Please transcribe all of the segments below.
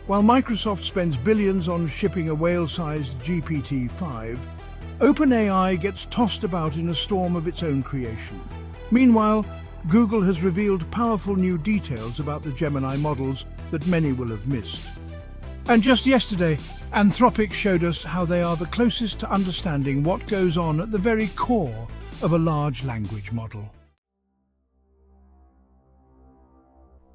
While Microsoft spends billions on shipping a whale-sized GPT-5, OpenAI gets tossed about in a storm of its own creation. Meanwhile, Google has revealed powerful new details about the Gemini models that many will have missed. And just yesterday, Anthropic showed us how they are the closest to understanding what goes on at the very core of a large language model.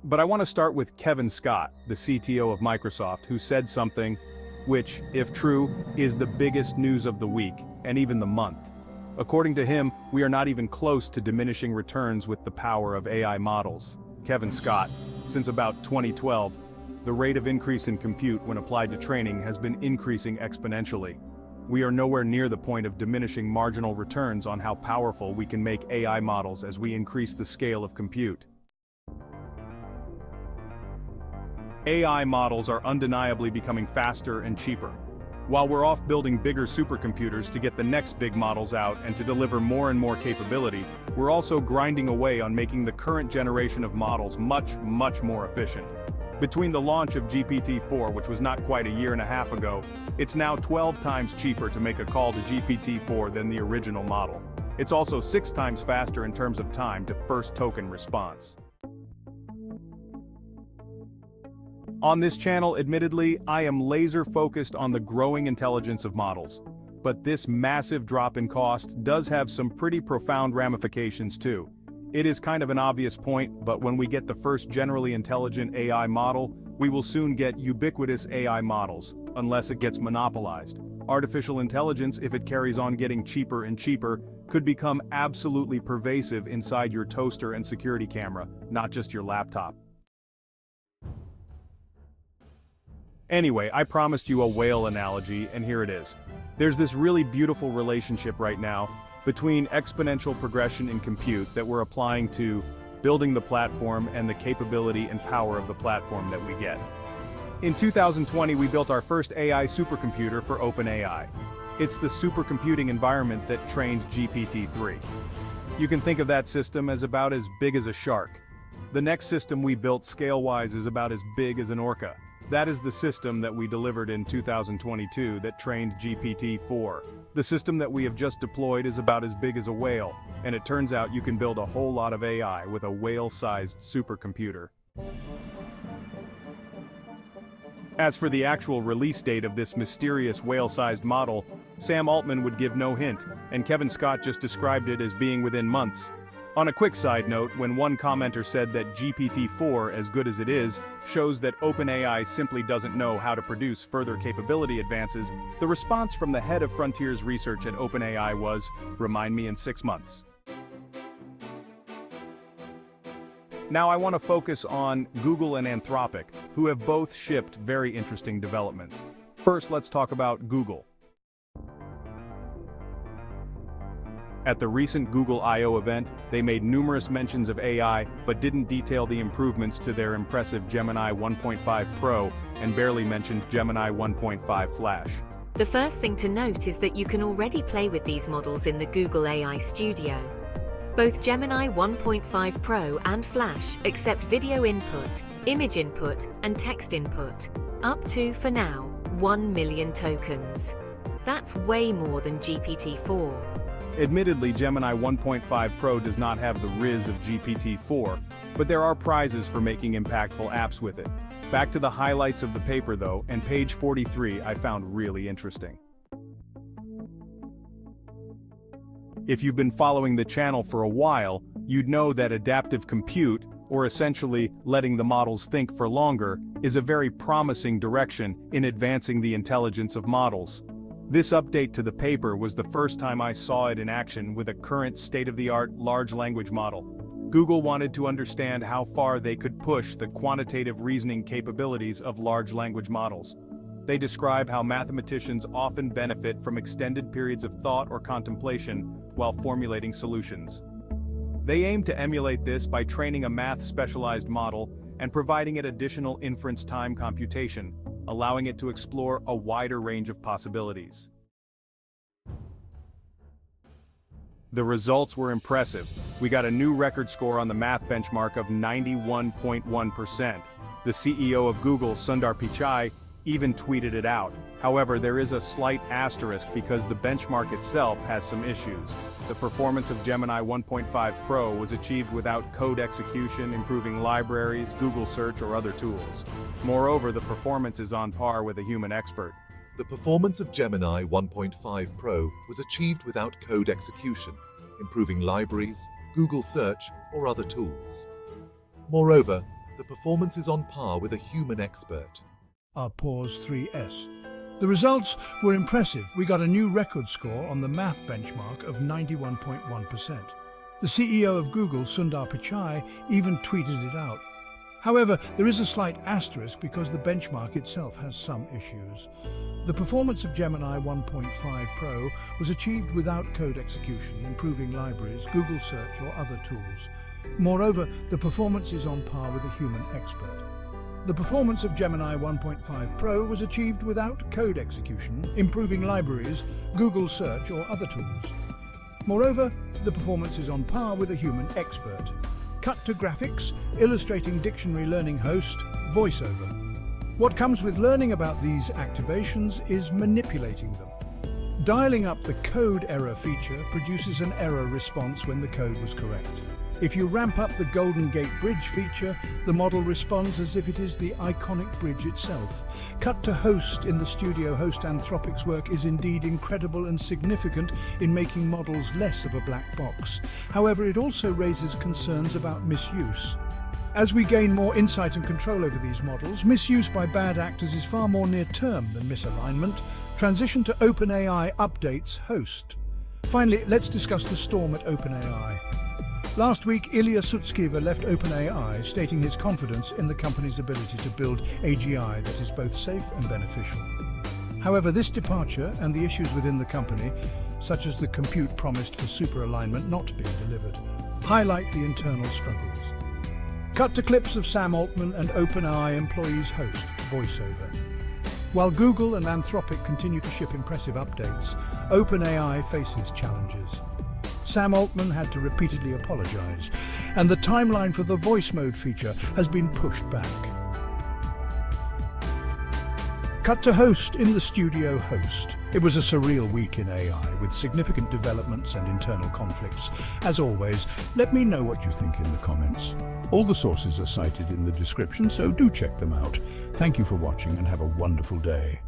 But I want to start with Kevin Scott, the CTO of Microsoft, who said something which, if true, is the biggest news of the week, and even the month. According to him, we are not even close to diminishing returns with the power of AI models. Kevin Scott, since about 2012, the rate of increase in compute when applied to training has been increasing exponentially. We are nowhere near the point of diminishing marginal returns on how powerful we can make AI models as we increase the scale of compute. AI models are undeniably becoming faster and cheaper. While we're off building bigger supercomputers to get the next big models out and to deliver more and more capability, we're also grinding away on making the current generation of models much more efficient. Between the launch of GPT-4, which was not quite a year and a half ago, it's now 12 times cheaper to make a call to GPT-4 than the original model. It's also 6 times faster in terms of time to first token response. On this channel, admittedly, I am laser-focused on the growing intelligence of models. But this massive drop in cost does have some pretty profound ramifications too. It is kind of an obvious point, but when we get the first generally intelligent AI model, we will soon get ubiquitous AI models, unless it gets monopolized. Artificial intelligence, if it carries on getting cheaper and cheaper, could become absolutely pervasive inside your toaster and security camera, not just your laptop. Anyway, I promised you a whale analogy, and here it is. There's this really beautiful relationship right now between exponential progression in compute that we're applying to building the platform and the capability and power of the platform that we get. In 2020, we built our first AI supercomputer for OpenAI. It's the supercomputing environment that trained GPT-3. You can think of that system as about as big as a shark. The next system we built scale-wise is about as big as an orca. That is the system that we delivered in 2022 that trained GPT-4. The system that we have just deployed is about as big as a whale, and it turns out you can build a whole lot of AI with a whale-sized supercomputer. As for the actual release date of this mysterious whale-sized model, Sam Altman would give no hint, and Kevin Scott just described it as being within months. On a quick side note, when one commenter said that GPT-4, as good as it is, shows that OpenAI simply doesn't know how to produce further capability advances, the response from the head of Frontiers Research at OpenAI was, "Remind me in 6 months." Now I want to focus on Google and Anthropic, who have both shipped very interesting developments. First, let's talk about Google. At the recent Google I/O event, they made numerous mentions of AI, but didn't detail the improvements to their impressive Gemini 1.5 Pro, and barely mentioned Gemini 1.5 Flash. The first thing to note is that you can already play with these models in the Google AI Studio. Both Gemini 1.5 Pro and Flash accept video input, image input, and text input, up to, for now, 1 million tokens. That's way more than GPT-4. Admittedly, Gemini 1.5 Pro does not have the riz of GPT-4, but there are prizes for making impactful apps with it. Back to the highlights of the paper though, and page 43 I found really interesting. If you've been following the channel for a while, you'd know that adaptive compute, or essentially letting the models think for longer, is a very promising direction in advancing the intelligence of models. This update to the paper was the first time I saw it in action with a current state-of-the-art large language model. Google wanted to understand how far they could push the quantitative reasoning capabilities of large language models. They describe how mathematicians often benefit from extended periods of thought or contemplation while formulating solutions. They aim to emulate this by training a math-specialized model and providing it additional inference time computation, allowing it to explore a wider range of possibilities. The results were impressive. We got a new record score on the math benchmark of 91.1%. The CEO of Google, Sundar Pichai, even tweeted it out. However, there is a slight asterisk because the benchmark itself has some issues. The performance of Gemini 1.5 Pro was achieved without code execution, improving libraries, Google search, or other tools. Moreover, the performance is on par with a human expert. The performance of Gemini 1.5 Pro was achieved without code execution, improving libraries, Google search, or other tools. Moreover, the performance is on par with a human expert. Our Pause 3S. The results were impressive. We got a new record score on the math benchmark of 91.1%. The CEO of Google, Sundar Pichai, even tweeted it out. However, there is a slight asterisk because the benchmark itself has some issues. The performance of Gemini 1.5 Pro was achieved without code execution, improving libraries, Google search, or other tools. Moreover, the performance is on par with a human expert. The performance of Gemini 1.5 Pro was achieved without code execution, improving libraries, Google search, or other tools. Moreover, the performance is on par with a human expert. Cut to graphics, illustrating dictionary learning host, VoiceOver. What comes with learning about these activations is manipulating them. Dialing up the code error feature produces an error response when the code was correct. If you ramp up the Golden Gate Bridge feature, the model responds as if it is the iconic bridge itself. Cut to host in the studio host Anthropic's work is indeed incredible and significant in making models less of a black box. However, it also raises concerns about misuse. As we gain more insight and control over these models, misuse by bad actors is far more near-term than misalignment. Transition to OpenAI updates host. Finally, let's discuss the storm at OpenAI. Last week, Ilya Sutskever left OpenAI, stating his confidence in the company's ability to build AGI that is both safe and beneficial. However, this departure and the issues within the company, such as the compute promised for superalignment not being delivered, highlight the internal struggles. Cut to clips of Sam Altman and OpenAI employees host, VoiceOver. While Google and Anthropic continue to ship impressive updates, OpenAI faces challenges. Sam Altman had to repeatedly apologize, and the timeline for the voice mode feature has been pushed back. Cut to host in the studio host. It was a surreal week in AI, with significant developments and internal conflicts. As always, let me know what you think in the comments. All the sources are cited in the description, so do check them out. Thank you for watching and have a wonderful day.